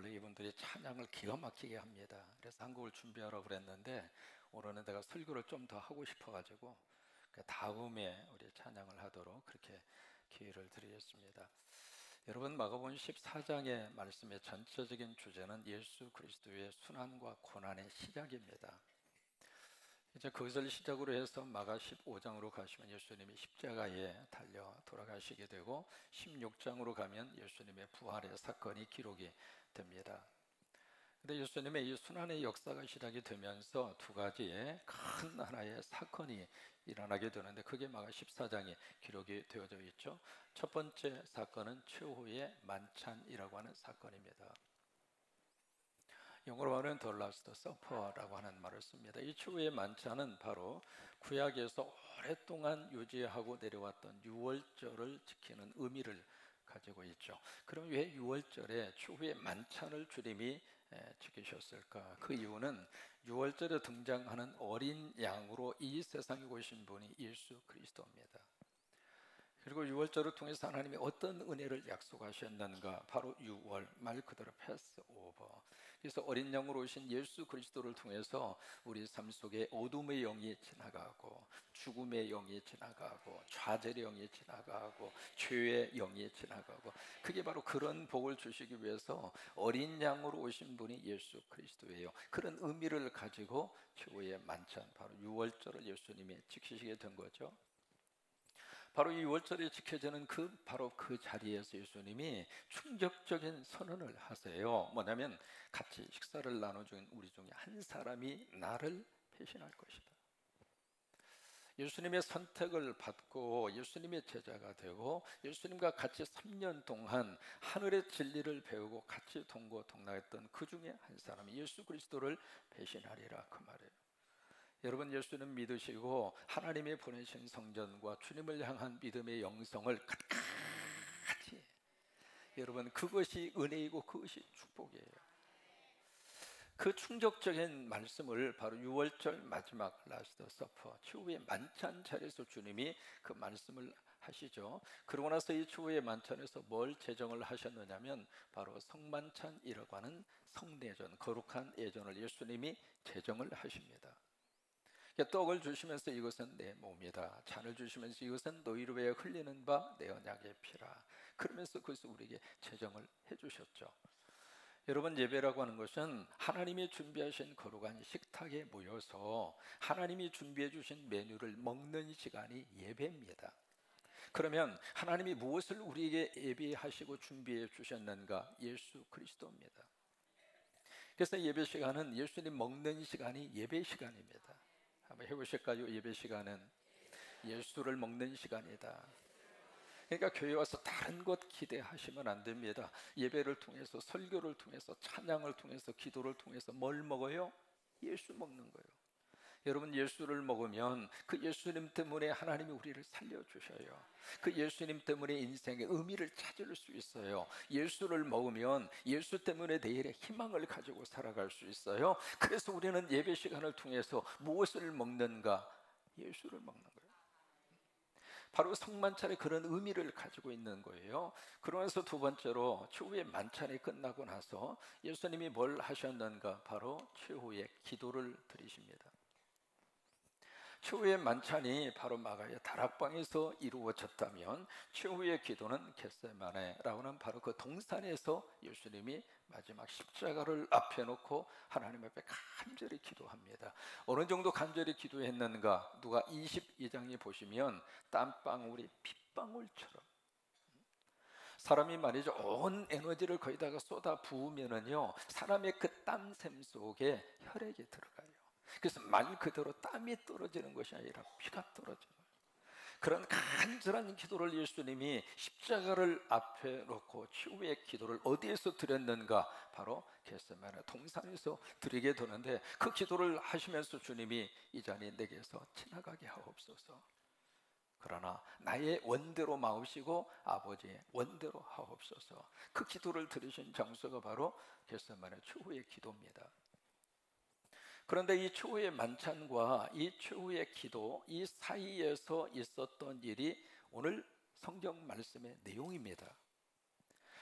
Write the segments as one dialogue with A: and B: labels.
A: 원래 이분들이 찬양을 기가 막히게 합니다. 그래서 한국을 준비하라고 그랬는데 오늘은 내가 설교를 좀 더 하고 싶어가지고 그 다음에 우리 찬양을 하도록 그렇게 기회를 드리겠습니다. 여러분, 마가복음 14장의 말씀의 전체적인 주제는 예수 그리스도의 순환과 고난의 시작입니다. 이제 그것을 시작으로 해서 마가 15장으로 가시면 예수님이 십자가에 달려 돌아가시게 되고 16장으로 가면 예수님의 부활의 사건이 기록이 됩니다. 근데 예수님의 이 순환의 역사가 시작이 되면서 두 가지의 큰 하나의 사건이 일어나게 되는데 그게 마가 14장에 기록이 되어져 있죠. 첫 번째 사건은 최후의 만찬이라고 하는 사건입니다. 영어로 말하면 The Last Supper라고 하는 말을 씁니다. 이 최후의 만찬은 바로 구약에서 오랫동안 유지하고 내려왔던 유월절을 지키는 의미를 가지고 있죠. 그럼 왜 유월절에 최후의 만찬을 주님이 지키셨을까? 그 이유는 유월절에 등장하는 어린 양으로 이 세상에 오신 분이 예수 그리스도입니다. 그리고 유월절을 통해서 하나님이 어떤 은혜를 약속하셨는가? 바로 유월, 말 그대로 패스오버. 그래서 어린 양으로 오신 예수 그리스도를 통해서 우리 삶 속에 어둠의 영이 지나가고 죽음의 영이 지나가고 좌절의 영이 지나가고 죄의 영이 지나가고, 그게 바로 그런 복을 주시기 위해서 어린 양으로 오신 분이 예수 그리스도예요. 그런 의미를 가지고 최후의 만찬, 바로 유월절을 예수님이 지키시게 된 거죠. 바로 이 유월절이 지켜지는 바로 그 자리에서 예수님이 충격적인 선언을 하세요. 뭐냐면 같이 식사를 나눠준 우리 중에 한 사람이 나를 배신할 것이다. 예수님의 선택을 받고 예수님의 제자가 되고 예수님과 같이 3년 동안 하늘의 진리를 배우고 같이 동고동락했던 그 중에 한 사람이 예수 그리스도를 배신하리라, 그 말이에요. 여러분, 예수는 믿으시고 하나님의 보내신 성전과 주님을 향한 믿음의 영성을 끝까지, 여러분, 그것이 은혜이고 그것이 축복이에요. 그 충격적인 말씀을 바로 유월절 마지막 라스트 서퍼, 최후의 만찬 자리에서 주님이 그 말씀을 하시죠. 그러고 나서 이 최후의 만찬에서 뭘 제정을 하셨느냐면 바로 성만찬이라고 하는 성내전, 거룩한 예전을 예수님이 제정을 하십니다. 떡을 주시면서 이것은 내 몸이다, 잔을 주시면서 이것은 너희를 위해 흘리는 바 내 언약의 피라, 그러면서 그것을 우리에게 제정을 해주셨죠. 여러분, 예배라고 하는 것은 하나님이 준비하신 거룩한 식탁에 모여서 하나님이 준비해 주신 메뉴를 먹는 시간이 예배입니다. 그러면 하나님이 무엇을 우리에게 예비하시고 준비해 주셨는가? 예수 그리스도입니다. 그래서 예배 시간은 예수님 먹는 시간이 예배 시간입니다. 한번 해보실까요? 예배 시간은 예수를 먹는 시간이다. 그러니까 교회 와서 다른 것 기대하시면 안 됩니다. 예배를 통해서, 설교를 통해서, 찬양을 통해서, 기도를 통해서 뭘 먹어요? 예수 먹는 거예요. 여러분, 예수를 먹으면 그 예수님 때문에 하나님이 우리를 살려주셔요. 그 예수님 때문에 인생의 의미를 찾을 수 있어요. 예수를 먹으면 예수 때문에 내일의 희망을 가지고 살아갈 수 있어요. 그래서 우리는 예배 시간을 통해서 무엇을 먹는가? 예수를 먹는 거예요. 바로 성만찬의 그런 의미를 가지고 있는 거예요. 그러면서 두 번째로 최후의 만찬이 끝나고 나서 예수님이 뭘 하셨는가? 바로 최후의 기도를 드리십니다. 최후의 만찬이 바로 마가의 다락방에서 이루어졌다면 최후의 기도는 겟세마네라고 하는 바로 그 동산에서 예수님이 마지막 십자가를 앞에 놓고 하나님 앞에 간절히 기도합니다. 어느 정도 간절히 기도했는가? 누가 22장에 보시면 땀방울이 핏방울처럼, 사람이 말이죠, 온 에너지를 거기다가 쏟아 부으면은요, 사람의 그 땀샘 속에 혈액이 들어가요. 그래서 말 그대로 땀이 떨어지는 것이 아니라 피가 떨어져요. 그런 간절한 기도를 예수님이 십자가를 앞에 놓고 최후의 기도를 어디에서 드렸는가? 바로 겟세마네 동산에서 드리게 되는데, 그 기도를 하시면서 주님이 이 잔이 내게서 지나가게 하옵소서, 그러나 나의 원대로 마옵시고 아버지의 원대로 하옵소서. 그 기도를 들으신 장소가 바로 겟세마네 최후의 기도입니다. 그런데 이 최후의 만찬과 이 최후의 기도, 이 사이에서 있었던 일이 오늘 성경 말씀의 내용입니다.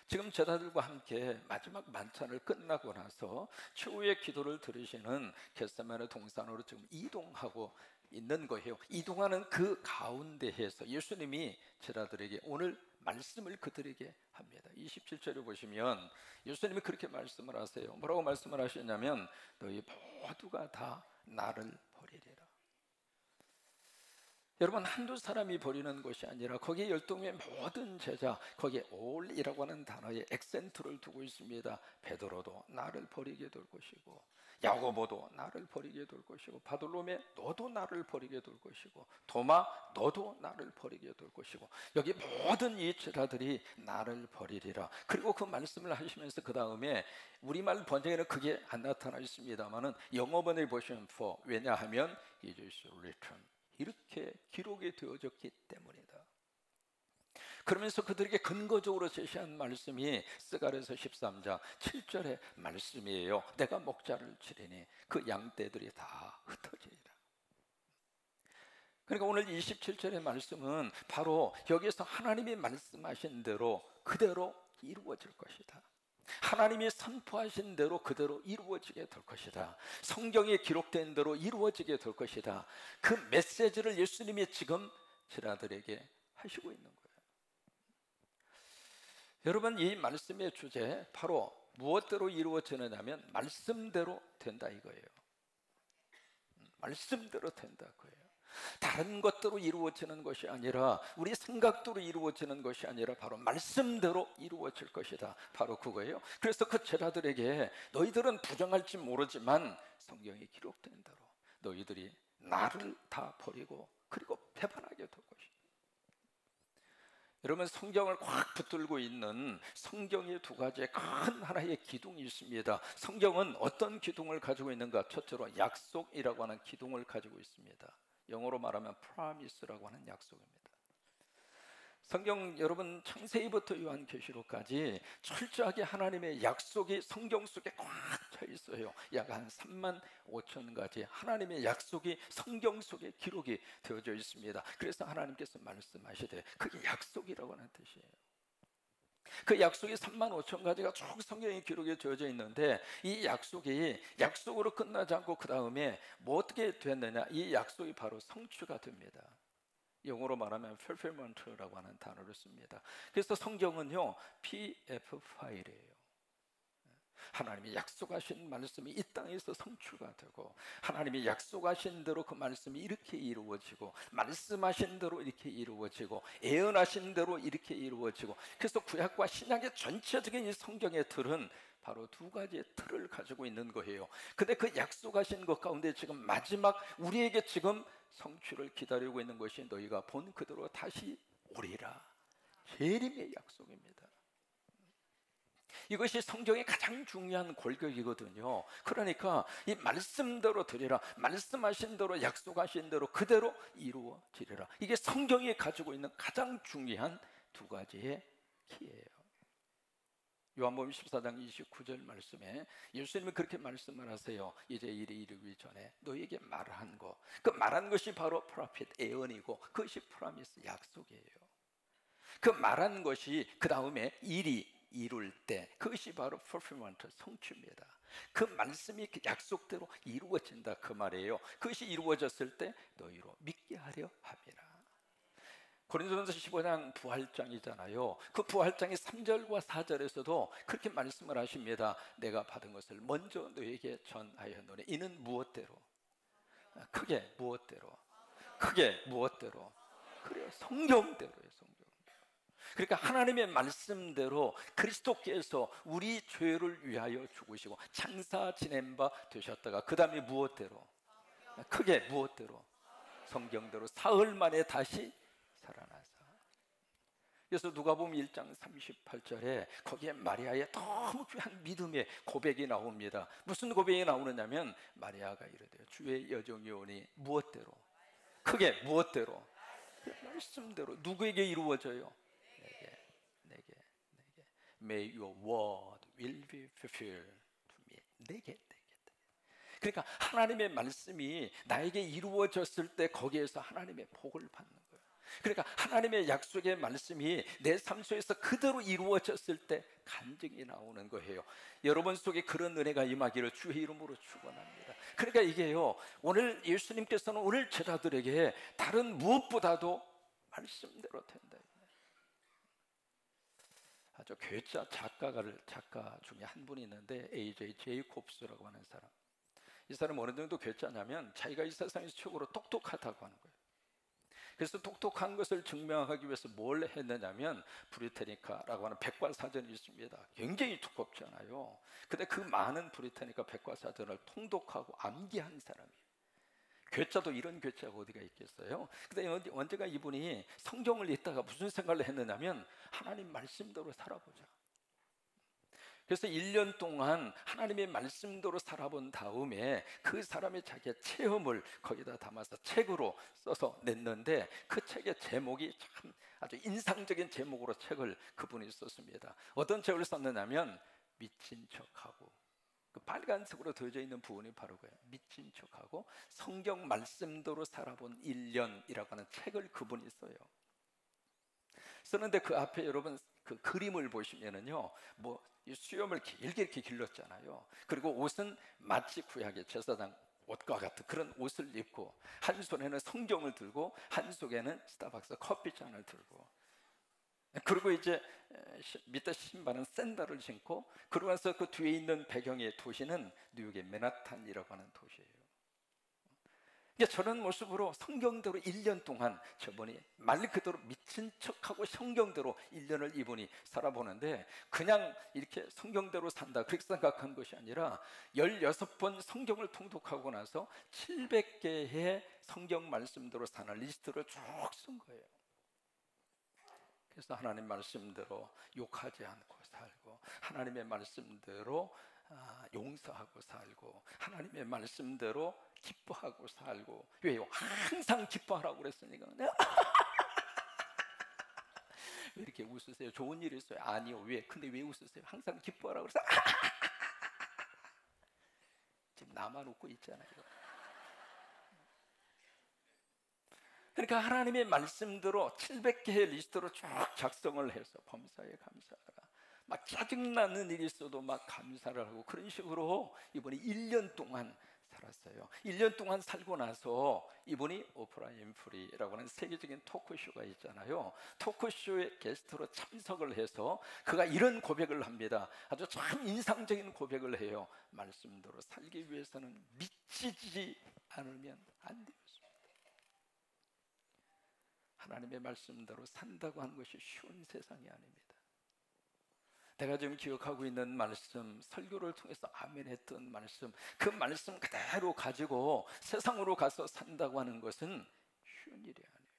A: 지금 제자들과 함께 마지막 만찬을 끝나고 나서 최후의 기도를 들으시는 겟세마네 동산으로 지금 이동하고 있는 거예요. 이동하는 그 가운데에서 예수님이 제자들에게 오늘 말씀을 그들에게 합니다. 27절에 보시면 예수님이 그렇게 말씀을 하세요. 뭐라고 말씀을 하시냐면 너희 모두가 다 나를 버리리라. 여러분, 한두 사람이 버리는 것이 아니라 거기에 12명의 모든 제자, 거기에 all이라고 하는 단어에 액센트를 두고 있습니다. 베드로도 나를 버리게 될 것이고, 야고보도 나를 버리게 될 것이고, 바돌로메 너도 나를 버리게 될 것이고, 도마 너도 나를 버리게 될 것이고, 여기 모든 이 제자들이 나를 버리리라. 그리고 그 말씀을 하시면서 그 다음에 우리말 번역에는 그게 안 나타나 있습니다만은 영어번에 보시면 for, 왜냐하면 it is written, 이렇게 기록이 되어졌기 때문이다. 그러면서 그들에게 근거적으로 제시한 말씀이 스가랴서 13장 7절의 말씀이에요. 내가 목자를 치리니 그 양떼들이 다 흩어지리라. 그러니까 오늘 27절의 말씀은 바로 여기서 하나님이 말씀하신 대로 그대로 이루어질 것이다. 하나님이 선포하신 대로 그대로 이루어지게 될 것이다. 성경에 기록된 대로 이루어지게 될 것이다. 그 메시지를 예수님이 지금 제자들에게 하시고 있는 거예요. 여러분, 이 말씀의 주제 바로 무엇대로 이루어지느냐면 말씀대로 된다 이거예요. 말씀대로 된다 그거예요. 다른 것대로 이루어지는 것이 아니라 우리 생각대로 이루어지는 것이 아니라 바로 말씀대로 이루어질 것이다. 바로 그거예요. 그래서 그 제자들에게 너희들은 부정할지 모르지만 성경에 기록된 대로 너희들이 나를 다 버리고 그리고 배반하게 될 것이다. 여러분, 성경을 꽉 붙들고 있는 성경의 두 가지의 큰 하나의 기둥이 있습니다. 성경은 어떤 기둥을 가지고 있는가? 첫째로 약속이라고 하는 기둥을 가지고 있습니다. 영어로 말하면 promise라고 하는 약속입니다. 성경 여러분 창세기부터 요한계시록까지 철저하게 하나님의 약속이 성경 속에 꽉 차 있어요. 약 한 3만 5천 가지 하나님의 약속이 성경 속에 기록이 되어져 있습니다. 그래서 하나님께서 말씀하시되 그게 약속이라고 하는 뜻이에요. 그 약속이 3만 5천 가지가 쭉 성경에 기록이 되어져 있는데 이 약속이 약속으로 끝나지 않고 그 다음에 뭐 어떻게 됐느냐, 이 약속이 바로 성취가 됩니다. 영어로 말하면 fulfillment라고 하는 단어를 씁니다. 그래서 성경은요 PF 파일이에요. 하나님이 약속하신 말씀이 이 땅에서 성취가 되고 하나님이 약속하신 대로 그 말씀이 이렇게 이루어지고 말씀하신 대로 이렇게 이루어지고 예언하신 대로 이렇게 이루어지고, 그래서 구약과 신약의 전체적인 이 성경의 틀은 바로 두 가지의 틀을 가지고 있는 거예요. 근데 그 약속하신 것 가운데 지금 마지막 우리에게 지금 성취를 기다리고 있는 것이 너희가 본 그대로 다시 오리라. 재림의 약속입니다. 이것이 성경의 가장 중요한 골격이거든요. 그러니까 이 말씀대로 드리라, 말씀하신 대로 약속하신 대로 그대로 이루어지리라. 이게 성경이 가지고 있는 가장 중요한 두 가지의 키예요. 요한복음 14장 29절 말씀에 예수님이 그렇게 말씀을 하세요. 이제 일이 이르기 전에 너희에게 말한 것, 그 말한 것이 바로 프로핏 예언이고 그것이 프로미스 약속이에요. 그 말한 것이 그 다음에 일이 이룰 때 그것이 바로 fulfillment 성취입니다. 그 말씀이 그 약속대로 이루어진다 그 말이에요. 그것이 이루어졌을 때 너희로 믿게 하려 함이라. 고린도전서 15장 부활장이잖아요. 그 부활장의 3절과 4절에서도 그렇게 말씀을 하십니다. 내가 받은 것을 먼저 너희에게 전하였노니 이는 무엇대로? 크게 무엇대로? 크게 무엇대로? 그래요, 성경대로예요. 성경. 그러니까 하나님의 말씀대로 그리스도께서 우리 죄를 위하여 죽으시고 장사 지낸 바 되셨다가 그 다음에 무엇대로? 크게 무엇대로? 성경대로 사흘 만에 다시 살아나서. 그래서 누가복음 1장 38절에 거기에 마리아의 너무 귀한 믿음의 고백이 나옵니다. 무슨 고백이 나오느냐면 마리아가 이르되 주의 여종이 오니 무엇대로? 크게 무엇대로? 말씀대로. 누구에게 이루어져요? 내게. May your word will be fulfilled to me. 내게. 그러니까 하나님의 말씀이 나에게 이루어졌을 때 거기에서 하나님의 복을 받는 거예요. 그러니까 하나님의 약속의 말씀이 내 삶 속에서 그대로 이루어졌을 때 간증이 나오는 거예요. 여러분 속에 그런 은혜가 임하기를 주의 이름으로 축원합니다. 그러니까 이게요, 오늘 예수님께서는 오늘 제자들에게 다른 무엇보다도 말씀대로 된다. 아주 괴짜 작가 중에 한 분이 있는데 A.J. 제이콥스라고 하는 사람. 이 사람은 어느 정도 괴짜냐면 자기가 이 세상에서 최고로 똑똑하다고 하는 거예요. 그래서 똑똑한 것을 증명하기 위해서 뭘 했느냐면 브리테니카라고 하는 백과사전이 있습니다. 굉장히 두껍잖아요. 근데 그 많은 브리테니카 백과사전을 통독하고 암기한 사람이에요. 괴짜도 이런 괴짜가 어디가 있겠어요? 근데 언제가 이분이 성경을 읽다가 무슨 생각을 했느냐면 하나님 말씀대로 살아보자. 그래서 1년 동안 하나님의 말씀대로 살아본 다음에 그 사람의 자기의 체험을 거기다 담아서 책으로 써서 냈는데 그 책의 제목이 참 아주 인상적인 제목으로 책을 그분이 썼습니다. 어떤 책을 썼느냐면 미친 척하고, 그 빨간색으로 되어져 있는 부분이 바로 그거예요. 미친 척하고 성경 말씀대로 살아본 1년이라고 하는 책을 그분이 써요. 쓰는데 그 앞에 여러분 그 그림을 보시면은요, 뭐 수염을 길게 이렇게 길렀잖아요. 그리고 옷은 마치 구약의 제사장 옷과 같은 그런 옷을 입고 한 손에는 성경을 들고 한 손에는 스타벅스 커피잔을 들고, 그리고 이제 밑에 신발은 샌들을 신고, 그러고 나서 그 뒤에 있는 배경의 도시는 뉴욕의 맨하탄이라고 하는 도시예요. 저런 모습으로 성경대로 1년 동안 저분이 말 그대로 미친 척하고 성경대로 1년을 이분이 살아보는데, 그냥 이렇게 성경대로 산다 그렇게 생각한 것이 아니라 16번 성경을 통독하고 나서 700개의 성경 말씀대로 사는 리스트를 쭉 쓴 거예요. 그래서 하나님 말씀대로 욕하지 않고 살고, 하나님의 말씀대로 용서하고 살고, 하나님의 말씀대로 기뻐하고 살고. 왜요? 항상 기뻐하라고 그랬으니까. 왜 이렇게 웃으세요? 좋은 일 있어요? 아니요. 왜? 근데 왜 웃으세요? 항상 기뻐하라고 그래서 지금 나만 웃고 있잖아요. 그러니까 하나님의 말씀대로 700개의 리스트로 쭉 작성을 해서 범사에 감사하라, 막 짜증나는 일이 있어도 막 감사를 하고, 그런 식으로 이분이 1년 동안 살았어요. 1년 동안 살고 나서 이분이 오프라 윈프리라고 하는 세계적인 토크쇼가 있잖아요. 토크쇼에 게스트로 참석을 해서 그가 이런 고백을 합니다. 아주 참 인상적인 고백을 해요. 말씀대로 살기 위해서는 미치지 않으면 안 돼요. 하나님의 말씀대로 산다고 하는 것이 쉬운 세상이 아닙니다. 내가 지금 기억하고 있는 말씀, 설교를 통해서 아멘 했던 말씀, 그 말씀 그대로 가지고 세상으로 가서 산다고 하는 것은 쉬운 일이 아니에요.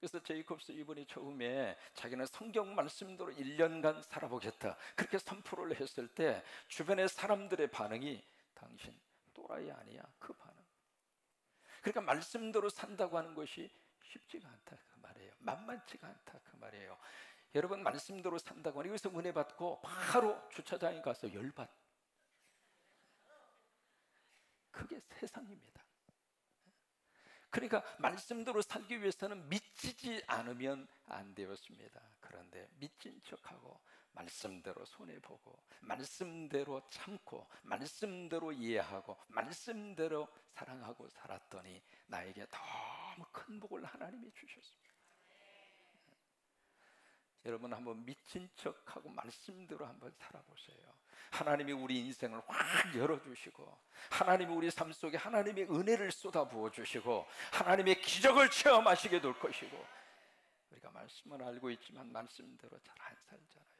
A: 그래서 제이콥스 이분이 처음에 자기는 성경 말씀대로 1년간 살아보겠다 그렇게 선포를 했을 때 주변의 사람들의 반응이 당신 또라이 아니야, 그 반응. 그러니까 말씀대로 산다고 하는 것이 쉽지가 않다 그 말이에요. 만만치가 않다 그 말이에요. 여러분, 말씀대로 산다고 하니 여기서 은혜 받고 바로 주차장에 가서 열받, 그게 세상입니다. 그러니까 말씀대로 살기 위해서는 미치지 않으면 안 되었습니다. 그런데 미친 척하고 말씀대로 손해보고 말씀대로 참고 말씀대로 이해하고 말씀대로 사랑하고 살았더니 나에게 너무 큰 복을 하나님이 주셨습니다. 여러분, 한번 미친 척하고 말씀대로 한번 살아보세요. 하나님이 우리 인생을 확 열어주시고, 하나님이 우리 삶 속에 하나님의 은혜를 쏟아부어 주시고, 하나님의 기적을 체험하시게 될 것이고. 우리가 말씀을 알고 있지만 말씀대로 잘 안 살잖아요.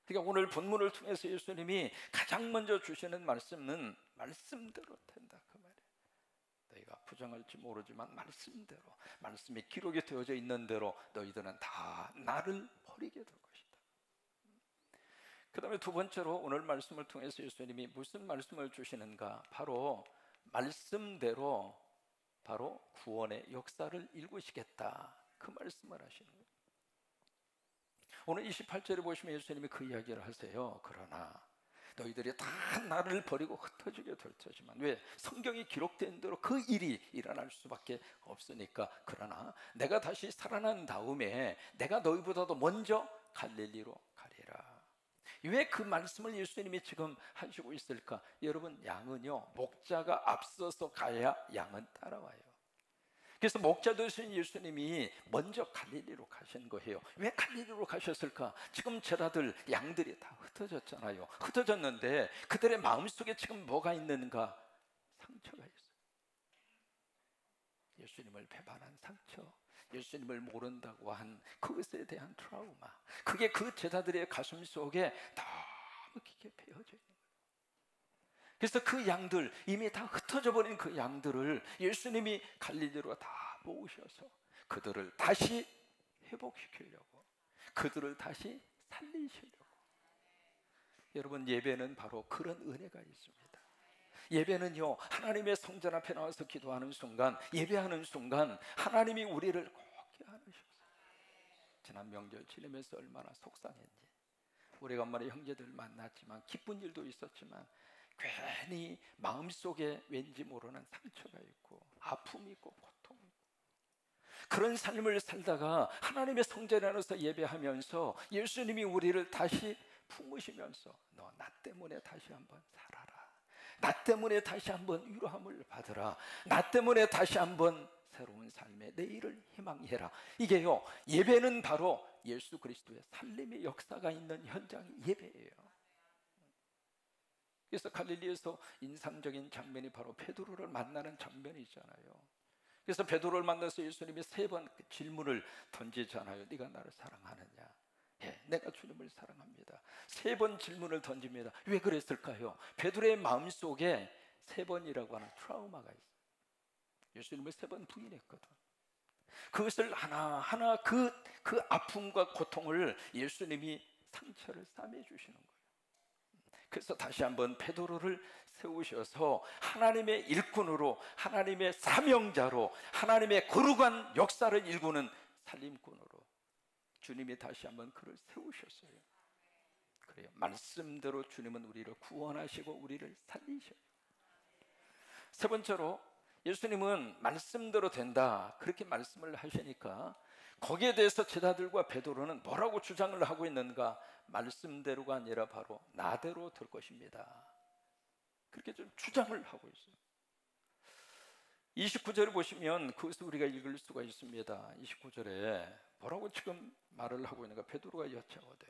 A: 그러니까 오늘 본문을 통해서 예수님이 가장 먼저 주시는 말씀은 말씀대로 된다 그 말이에요. 너희가 부정할지 모르지만 말씀대로, 말씀이 기록이 되어져 있는 대로 너희들은 다 나를 버리게 될 것이다. 그 다음에 두 번째로 오늘 말씀을 통해서 예수님이 무슨 말씀을 주시는가, 바로 말씀대로 바로 구원의 역사를 일구시겠다 그 말씀을 하시는 거예요. 오늘 28절에 보시면 예수님이 그 이야기를 하세요. 그러나 너희들이 다 나를 버리고 흩어지게 될 터지만, 왜? 성경이 기록된 대로 그 일이 일어날 수밖에 없으니까. 그러나 내가 다시 살아난 다음에 내가 너희보다도 먼저 갈릴리로 가리라. 왜 그 말씀을 예수님이 지금 하시고 있을까? 여러분, 양은요, 목자가 앞서서 가야 양은 따라와요. 그래서 목자 되신 예수님이 먼저 갈릴리로 가신 거예요. 왜 갈릴리로 가셨을까? 지금 제자들, 양들이 다 흩어졌잖아요. 흩어졌는데 그들의 마음속에 지금 뭐가 있는가? 상처가 있어요. 예수님을 배반한 상처, 예수님을 모른다고 한 그것에 대한 트라우마, 그게 그 제자들의 가슴 속에 너무 깊게 베어져 있는 거예요. 그래서 그 양들, 이미 다 흩어져 버린 그 양들을 예수님이 갈릴리로 다 모으셔서 그들을 다시 회복시키려고, 그들을 다시 살리시려고. 여러분, 예배는 바로 그런 은혜가 있습니다. 예배는요, 하나님의 성전 앞에 나와서 기도하는 순간, 예배하는 순간 하나님이 우리를 곱게 안으셨어요. 지난 명절 지내면서 얼마나 속상했는지. 우리가 엄마의 형제들 만났지만, 기쁜 일도 있었지만 괜히 마음속에 왠지 모르는 상처가 있고 아픔이 있고 고통이 있고, 그런 삶을 살다가 하나님의 성전에 나와서 예배하면서 예수님이 우리를 다시 품으시면서, 너 나 때문에 다시 한번 살아라, 나 때문에 다시 한번 위로함을 받으라, 나 때문에 다시 한번 새로운 삶의 내일을 희망해라. 이게요, 예배는 바로 예수 그리스도의 살림의 역사가 있는 현장이 예배예요. 그래서 갈릴리에서 인상적인 장면이 바로 베드로를 만나는 장면이잖아요. 그래서 베드로를 만나서 예수님이 3번 질문을 던지잖아요. 네가 나를 사랑하느냐? 예, 내가 주님을 사랑합니다. 3번 질문을 던집니다. 왜 그랬을까요? 베드로의 마음속에 3번이라고 하는 트라우마가 있어요. 예수님을 3번 부인했거든. 그것을 하나하나 그 아픔과 고통을 예수님이 상처를 싸매 주시는 거예요. 그래서 다시 한번 베드로를 세우셔서 하나님의 일꾼으로, 하나님의 사명자로, 하나님의 거룩한 역사를 일구는 살림꾼으로 주님이 다시 한번 그를 세우셨어요. 그래요, 말씀대로 주님은 우리를 구원하시고 우리를 살리셔요. 3번째로, 예수님은 말씀대로 된다, 그렇게 말씀을 하시니까 거기에 대해서 제자들과 베드로는 뭐라고 주장을 하고 있는가? 말씀대로가 아니라 바로 나대로 될 것입니다, 그렇게 좀 주장을 하고 있어요. 29절을 보시면 그것을 우리가 읽을 수가 있습니다. 29절에 뭐라고 지금 말을 하고 있는가? 베드로가 여짜오되,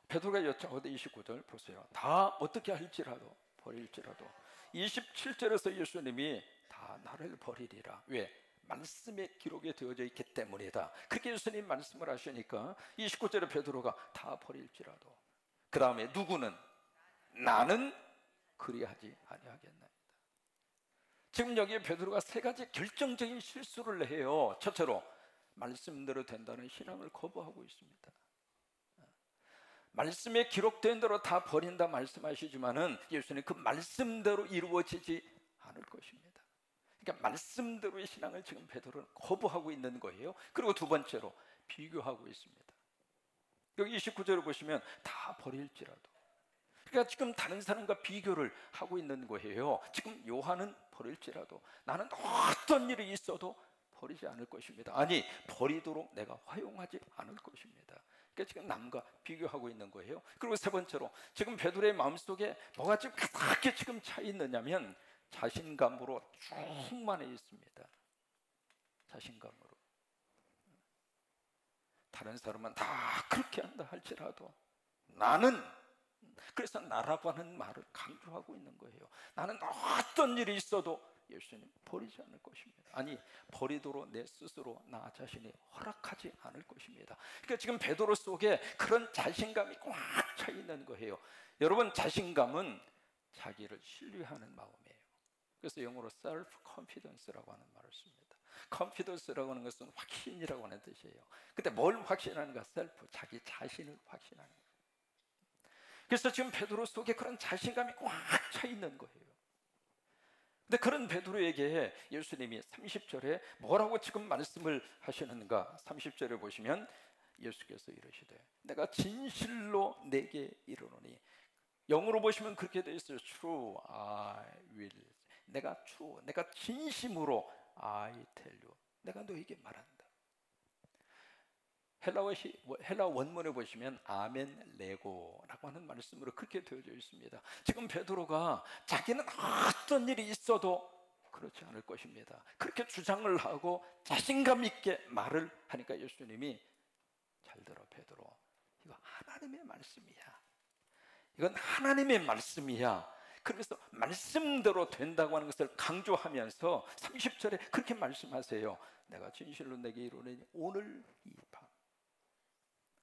A: 29절 보세요. 다 어떻게 할지라도, 버릴지라도. 27절에서 예수님이 다 나를 버리리라. 왜? 말씀에 기록이 되어져 있기 때문이다. 그렇게 예수님 말씀을 하시니까 29절에 베드로가 다 버릴지라도, 그 다음에 누구는? 나는 그리하지 아니하겠나이다. 지금 여기에 베드로가 3가지 결정적인 실수를 해요. 첫째로, 말씀대로 된다는 신앙을 거부하고 있습니다. 말씀에 기록된 대로 다 버린다 말씀하시지만은 예수님 그 말씀대로 이루어지지 않을 것입니다. 그러니까 말씀대로의 신앙을 지금 베드로는 거부하고 있는 거예요. 그리고 2번째로 비교하고 있습니다. 여기 29절을 보시면 다 버릴지라도, 그러니까 지금 다른 사람과 비교를 하고 있는 거예요. 지금 요한은 버릴지라도, 나는 어떤 일이 있어도 버리지 않을 것입니다. 아니, 버리도록 내가 허용하지 않을 것입니다. 그러니까 지금 남과 비교하고 있는 거예요. 그리고 3번째로, 지금 베드로의 마음속에 뭐가 지금 가득히 지금 차 있느냐면 자신감으로 충만해 있습니다. 자신감으로. 다른 사람은 다 그렇게 한다 할지라도 나는, 그래서 나라고 하는 말을 강조하고 있는 거예요. 나는 어떤 일이 있어도 예수님 버리지 않을 것입니다. 아니, 버리도록 내 스스로 나 자신이 허락하지 않을 것입니다. 그러니까 지금 베드로 속에 그런 자신감이 꽉 차 있는 거예요. 여러분, 자신감은 자기를 신뢰하는 마음이에요. 그래서 영어로 self-confidence라고 하는 말을 씁니다. confidence라고 하는 것은 확신이라고 하는 뜻이에요. 근데 뭘 확신하는가? self, 자기 자신을 확신하는 거예요. 그래서 지금 베드로 속에 그런 자신감이 꽉 차 있는 거예요. 근데 그런 베드로에게 예수님이 30절에 뭐라고 지금 말씀을 하시는가? 30절에 보시면 예수께서 이르시되, 내가 진실로 내게 이르노니 영어로 보시면 그렇게 되어 있어요. True, I will. 내가 진심으로 I tell you. 내가 너에게 말한다. 헬라 원문에 보시면 아멘 레고라고 하는 말씀으로 그렇게 되어져 있습니다. 지금 베드로가 자기는 어떤 일이 있어도 그렇지 않을 것입니다. 그렇게 주장을 하고 자신감 있게 말을 하니까 예수님이 잘 들어 베드로, 이거 하나님의 말씀이야. 이건 하나님의 말씀이야. 그래서 말씀대로 된다고 하는 것을 강조하면서 30절에 그렇게 말씀하세요. 내가 진실로 내게 이르노니 오늘 이 밤,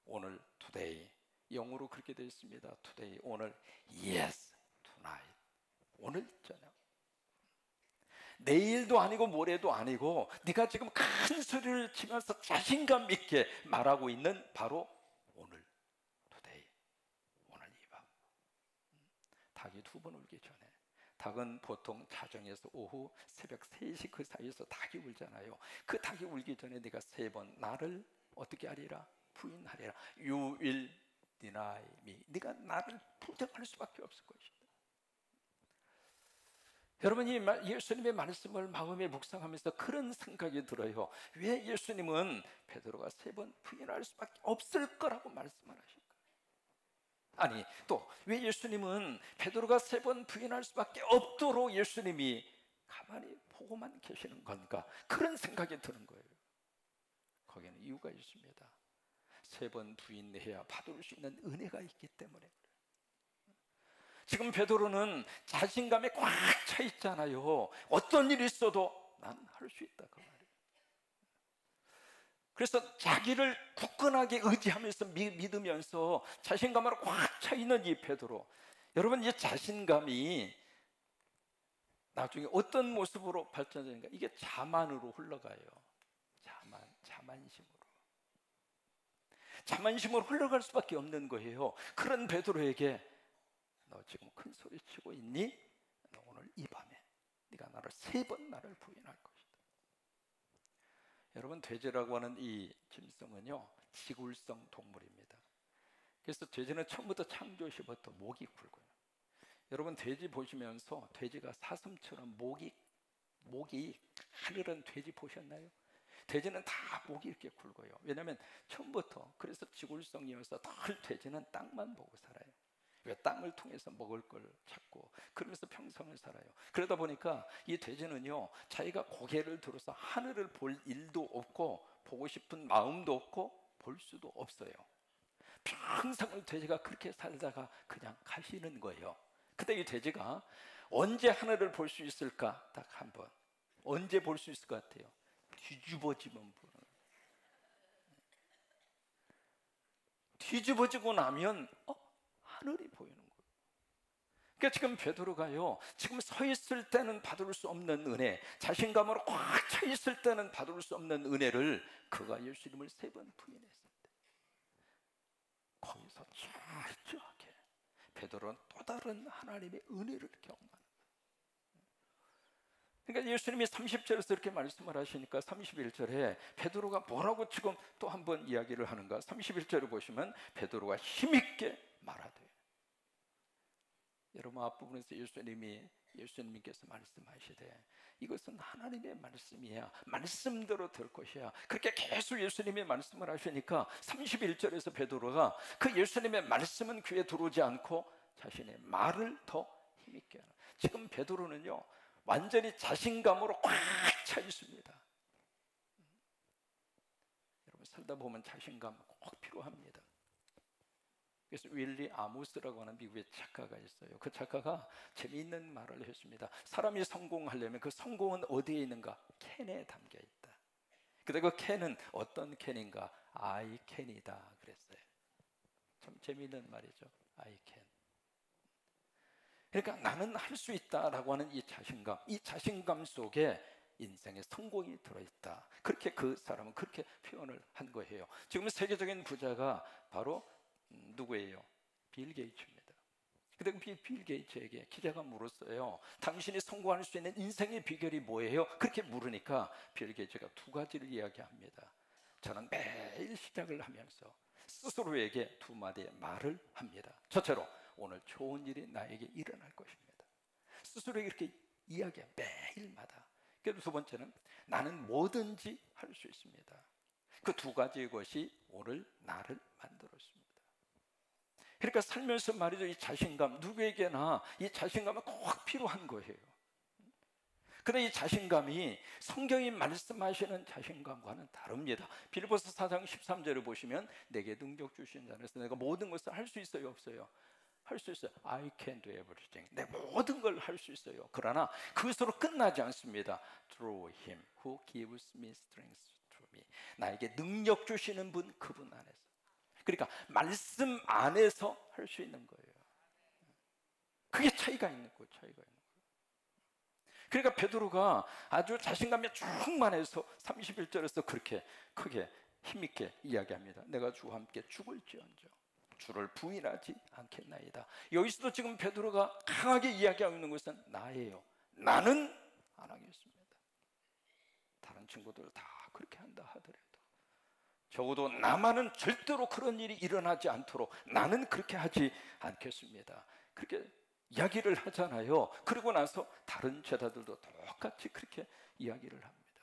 A: 오늘 today, 영어로 그렇게 되어 있습니다. today, 오늘, yes, tonight, 오늘 저녁. 내일도 아니고 모레도 아니고 네가 지금 큰 소리를 치면서 자신감 있게 말하고 있는 바로 오늘, today, 오늘 이 밤. 닭이 2번 울기 전에, 닭은 보통 자정에서 오후 새벽 3시 그 사이에서 닭이 울잖아요. 그 닭이 울기 전에 네가 3번 나를 어떻게 하리라? 부인하리라. You will deny me. 네가 나를 부정할 수밖에 없을 것이다. 여러분이 예수님의 말씀을 마음에 묵상하면서 그런 생각이 들어요. 왜 예수님은 베드로가 3번 부인할 수밖에 없을 거라고 말씀을 하실까? 아니, 또 왜 예수님은 베드로가 3번 부인할 수밖에 없도록 예수님이 가만히 보고만 계시는 건가? 그런 생각이 드는 거예요. 거기에는 이유가 있습니다. 3번 부인해야 받을 수 있는 은혜가 있기 때문에. 지금 베드로는 자신감에 꽉 차 있잖아요. 어떤 일이 있어도 난 할 수 있다 그 말이에요. 그래서 자기를 굳건하게 의지하면서 믿으면서 자신감으로 꽉 차 있는 이 베드로, 여러분, 이 자신감이 나중에 어떤 모습으로 발전되는가? 이게 자만으로 흘러가요. 자만심으로 흘러갈 수밖에 없는 거예요. 그런 베드로에게 너 지금 큰 소리 치고 있니? 너 오늘 이 밤에 네가 나를 3번 나를 부인할 것이다. 여러분, 돼지라고 하는 이 짐승은요 지굴성 동물입니다. 그래서 돼지는 처음부터 창조 시부터 목이 굵어요. 여러분, 돼지 보시면서 돼지가 사슴처럼 목이 가늘은 돼지 보셨나요? 돼지는 다 목이 이렇게 굵어요. 왜냐하면 처음부터, 그래서 지굴성이어서 늘 돼지는 땅만 보고 살아요. 왜? 땅을 통해서 먹을 걸 찾고 그러면서 평생을 살아요. 그러다 보니까 이 돼지는요 자기가 고개를 들어서 하늘을 볼 일도 없고 보고 싶은 마음도 없고 볼 수도 없어요. 평생을 돼지가 그렇게 살다가 그냥 가시는 거예요. 근데 이 돼지가 언제 하늘을 볼 수 있을까? 딱 한 번. 언제 볼 수 있을 것 같아요? 뒤집어지면 보는. 뒤집어지고 나면 하늘이 보이는 거예요. 그러니까 지금 베드로가요 지금 서 있을 때는 받을 수 없는 은혜, 자신감으로 꽉 차 있을 때는 받을 수 없는 은혜를 그가 예수님을 3번 부인했을 때 거기서 철저하게 베드로는 또 다른 하나님의 은혜를 경험하는 거예요. 그러니까 예수님이 30절에서 이렇게 말씀을 하시니까 31절에 베드로가 뭐라고 지금 또 한 번 이야기를 하는가? 31절을 보시면 베드로가 힘있게 말하되, 여러분 앞부분에서 예수님께서 말씀하시되 이것은 하나님의 말씀이야. 말씀대로 될 것이야. 그렇게 계속 예수님이 말씀을 하시니까 31절에서 베드로가 그 예수님의 말씀은 귀에 들어오지 않고 자신의 말을 더 힘있게 하는. 지금 베드로는요 완전히 자신감으로 꽉 차 있습니다. 여러분, 살다 보면 자신감 꼭 필요합니다. 그래서 윌리 아모스라고 하는 미국의 작가가 있어요. 그 작가가 재미있는 말을 했습니다. 사람이 성공하려면 그 성공은 어디에 있는가? 캔에 담겨 있다. 근데 그 캔은 어떤 캔인가? I can이다 그랬어요. 참 재미있는 말이죠. I can. 그러니까 나는 할 수 있다라고 하는 이 자신감 속에 인생의 성공이 들어있다. 그렇게 그 사람은 그렇게 표현을 한 거예요. 지금 세계적인 부자가 바로 누구예요? 빌 게이츠입니다. 근데 빌 게이츠에게 기자가 물었어요. 당신이 성공할 수 있는 인생의 비결이 뭐예요? 그렇게 물으니까 빌 게이츠가 2가지를 이야기합니다. 저는 매일 시작을 하면서 스스로에게 2마디의 말을 합니다. 첫째로 오늘 좋은 일이 나에게 일어날 것입니다. 스스로 이렇게 이야기해 매일마다. 그리고 두 번째는 나는 뭐든지 할 수 있습니다. 그 두 가지 것이 오늘 나를 만들었습니다. 그러니까 살면서 말이죠, 이 자신감, 누구에게나 이 자신감은 꼭 필요한 거예요. 그런데 이 자신감이 성경이 말씀하시는 자신감과는 다릅니다. 빌립보서 4장 13절을 보시면 내게 능력 주신 자로서 내가 모든 것을 할 수 있어요, 없어요? 할 수 있어요. I can do everything. 내 모든 걸 할 수 있어요. 그러나 그것으로 끝나지 않습니다. Through him who gives me strength to me. 나에게 능력 주시는 분, 그분 안에서. 그러니까 말씀 안에서 할 수 있는 거예요. 그게 차이가 있는 거예요. 차이가 있는 거예요. 그러니까 베드로가 아주 자신감에 충만해서 31절에서 그렇게 크게 힘있게 이야기합니다. 내가 주와 함께 죽을지언정 주를 부인하지 않겠나이다. 여기서도 지금 베드로가 강하게 이야기하고 있는 것은 나예요. 나는 안 하겠습니다. 다른 친구들 다 그렇게 한다 하더라도 적어도 나만은 절대로 그런 일이 일어나지 않도록 나는 그렇게 하지 않겠습니다. 그렇게 이야기를 하잖아요. 그리고 나서 다른 제자들도 똑같이 그렇게 이야기를 합니다.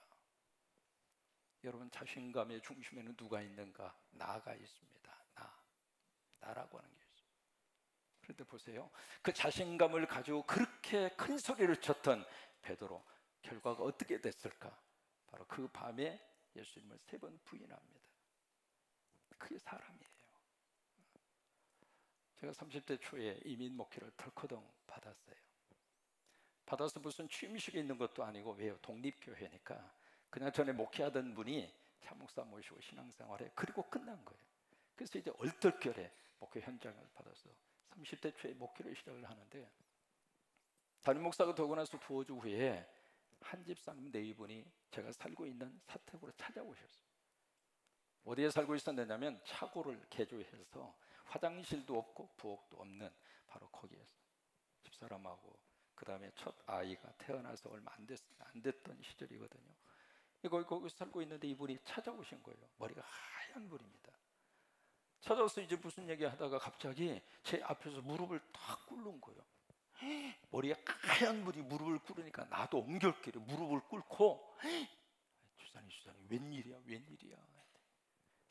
A: 여러분, 자신감의 중심에는 누가 있는가? 나가 있습니다. 나라고 하는 게 있어요. 그런데 보세요, 그 자신감을 가지고 그렇게 큰 소리를 쳤던 베드로, 결과가 어떻게 됐을까? 바로 그 밤에 예수님을 3번 부인합니다. 그게 사람이에요. 제가 30대 초에 이민 목회를 덜커덩 받았어요. 받아서 무슨 취임식에 있는 것도 아니고, 왜요? 독립교회니까 그냥 전에 목회하던 분이 차목사 모시고 신앙생활에, 그리고 끝난 거예요. 그래서 이제 얼떨결에 목회 현장을 받아서 30대 초에 목회를 시작을 하는데, 담임 목사가 되고 나서 2주 후에 한 집사님 4분이 제가 살고 있는 사택으로 찾아오셨어요. 어디에 살고 있었느냐면 차고를 개조해서 화장실도 없고 부엌도 없는 바로 거기에서 집사람하고 그 다음에 첫 아이가 태어나서 얼마 안 됐던 시절이거든요. 거기서 살고 있는데 이분이 찾아오신 거예요. 머리가 하얀 분입니다. 찾아와서 이제 무슨 얘기 하다가 갑자기 제 앞에서 무릎을 탁 꿇는 거예요. 머리가 하얀 분이 무릎을 꿇으니까 나도 엉겹기를 무릎을 꿇고, 주사님 웬일이야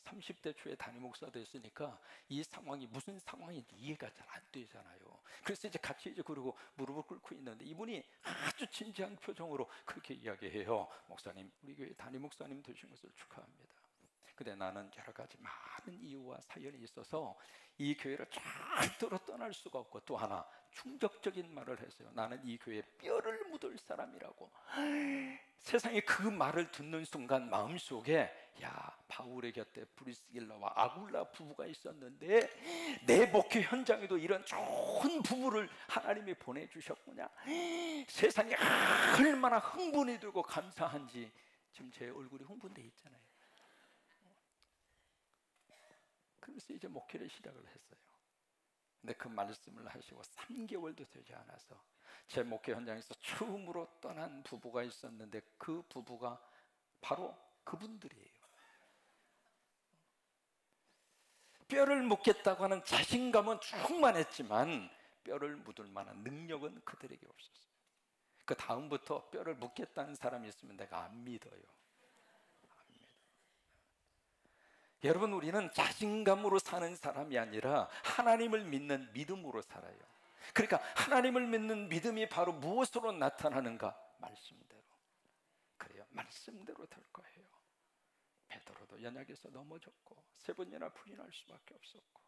A: 30대 초에 담임 목사 됐으니까 이 상황이 무슨 상황인지 이해가 잘 안 되잖아요. 그래서 이제 같이 그러고 무릎을 꿇고 있는데 이분이 아주 진지한 표정으로 그렇게 이야기해요. 목사님, 우리 교회 담임 목사님 되신 것을 축하합니다. 근데 나는 여러 가지 많은 이유와 사연이 있어서 이 교회를 절대로 떠날 수가 없고, 또 하나 충격적인 말을 했어요. 나는 이 교회에 뼈를 묻을 사람이라고. 세상에 그 말을 듣는 순간 마음속에, 야, 바울의 곁에 브리스길라와 아굴라 부부가 있었는데 내 목회 현장에도 이런 좋은 부부를 하나님이 보내주셨구나. 세상에 얼마나 흥분이 되고 감사한지. 지금 제 얼굴이 흥분돼 있잖아요. 그래서 이제 목회를 시작을 했어요. 근데 그 말씀을 하시고 3개월도 되지 않아서 제 목회 현장에서 처음으로 떠난 부부가 있었는데, 그 부부가 바로 그분들이에요. 뼈를 묻겠다고 하는 자신감은 충만했지만 뼈를 묻을 만한 능력은 그들에게 없었어요. 그 다음부터 뼈를 묻겠다는 사람이 있으면 내가 안 믿어요. 여러분, 우리는 자신감으로 사는 사람이 아니라 하나님을 믿는 믿음으로 살아요. 그러니까 하나님을 믿는 믿음이 바로 무엇으로 나타나는가? 말씀대로. 그래요, 말씀대로 될 거예요. 베드로도 연약해서 넘어졌고 3번이나 부인할 수밖에 없었고,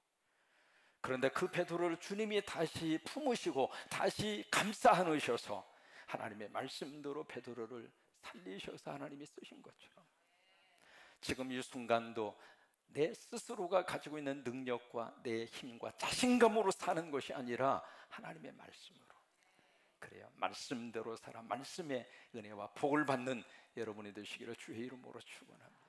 A: 그런데 그 베드로를 주님이 다시 품으시고 다시 감싸 안으셔서 하나님의 말씀대로 베드로를 살리셔서 하나님이 쓰신 것처럼, 지금 이 순간도 내 스스로가 가지고 있는 능력과 내 힘과 자신감으로 사는 것이 아니라 하나님의 말씀으로. 그래요, 말씀대로 살아 말씀의 은혜와 복을 받는 여러분이 되시기를 주의 이름으로 축원합니다.